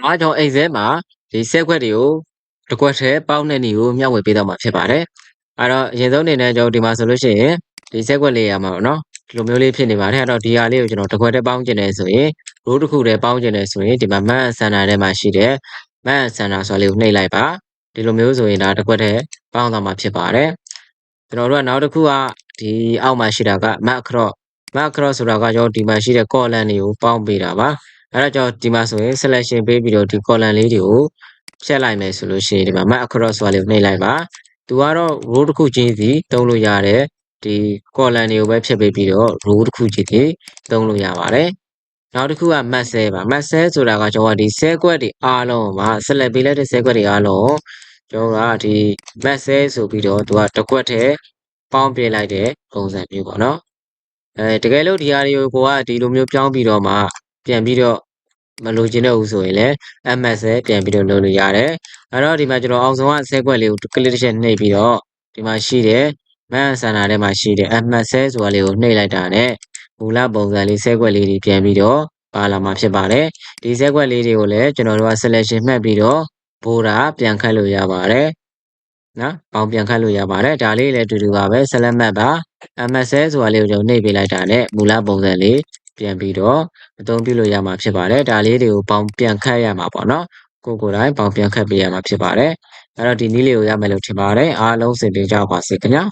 အားကြောင့်အိမ်စဲမှာဒီဆက်ခွက်တွေကိုတစ်ခွက်ထဲပေါင်းတဲ့နေကိုမျှဝေပေးတော့မှာဖြစ်ပါတယ်အဲ့တော့အရင်ဆုံးအနေနဲ့ကျွန်တော်ဒီမှာဆိုလို့ရှိရင်ဒီဆက်ခွက်လေးရမှာပေါ့နော်ဒီလိုမျိုးလေးဖြစ်နေပါတယ်အဲ့တော့ဒီဟာလေးကိုကျွန်တော်တစ်ခွက်ထဲပေါင်းကျင်နေဆိုရင်ရိုးတစ်ခုထဲပေါင်းကျင်နေဆိုရင်ဒီမှာမတ်ဆန်တာထဲမှာရှိတဲ့မတ်ဆန်တာဆိုလေးကိုနှိပ်လိုက်ပါဒီလိုမျိုးဆိုရင်ဒါတစ်ခွက်ထဲပေါင်းတော့မှာဖြစ်ပါတယ်ကျွန်တော်တို့ကနောက်တစ်ခုကဒီအောက်မှာရှိတာကမတ်crossဆိုတာကကျွန်တော်ဒီမှာရှိတဲ့ column တွေကိုပေါင်းပေးတာပါအဲ့တော့ကျွန်တော်ဒီမှာဆိုရင် selection ပေးပြီးတော့ဒီ column လေးတွေကိုဖြတ်လိုက်မယ်ဆိုလို့ရှိရင်ဒီမှာ map across ဆိုတာလေးကိုနှိပ်လိုက်ပါသူကတော့ row တစ်ခုချင်းစီသုံးလို့ရတယ်ဒီ column တွေကိုပဲဖြတ်ပေးပြီးတော့ row တစ်ခုချင်းစီသုံးလို့ရပါတယ်နောက်တစ်ခုက map cell ပါ map cell ဆိုတာကကျွန်တော်ဒီ cell ကွက်တွေအားလုံးမှာ select ပေးလိုက်တဲ့ cell ကွက်တွေအားလုံးကျွန်တော်ကဒီ map cell ဆိုပြီးတော့သူကတစ်ခွက်ထဲပေါင်းပြလိုက်တဲ့ပုံစံမျိုးပေါ့နော်တကယ်လို့ဒီဟာတွေကိုကိုကဒီလိုမျိုးပြောင်းပြီးတော့မှပြန်ပြီးတော့မလိုချင်တော့ဘူးဆိုရင်လည်း MS ပြန်ပြီးတော့လုပ်လို့ရတယ်အဲ့တော့ဒီမှာကျွန်တော်အောင်ဆုံးကဆဲခွက်လေးကို click တစ်ချက်နှိပ်ပြီးတော့ဒီမှာရှိတဲ့မန်ဆန်တာထဲမှာရှိတဲ့ MS ဆိုတာလေးကိုနှိပ်လိုက်တာနဲ့မူလပုံစံလေးဆဲခွက်လေးတွေပြန်ပြီးတော့ပါလာမှာဖြစ်ပါတယ်ဒီဆဲခွက်လေးတွေကိုလည်းကျွန်တော်တို့က selection မှတ်ပြီးတော့ border ပြန်ခတ်လို့ရပါတယ်နော်ပေါင်းပြန်ခတ်လို့ရပါတယ်ဒါလေးလည်းအတူတူပါပဲ select map ပါ MS ဆိုတာလေးကိုကျွန်တော်နှိပ်ပေးလိုက်တာနဲ့မူလပုံစံလေးပြန်ပြီးတော့အသုံးပြုလို့ရမှာဖြစ်ပါတယ်ဒါလေးတွေကိုပေါင်းပြန်ခတ်ရမှာပေါ့နော်ကိုယ်တိုင်ပေါင်းပြန်ခတ်ပေးရမှာဖြစ်ပါတယ်အဲ့တော့ဒီနည်းလေးကိုရမယ်လို့ထင်ပါတယ်အားလုံးစင်ပြေကြပါစေခင်ဗျာ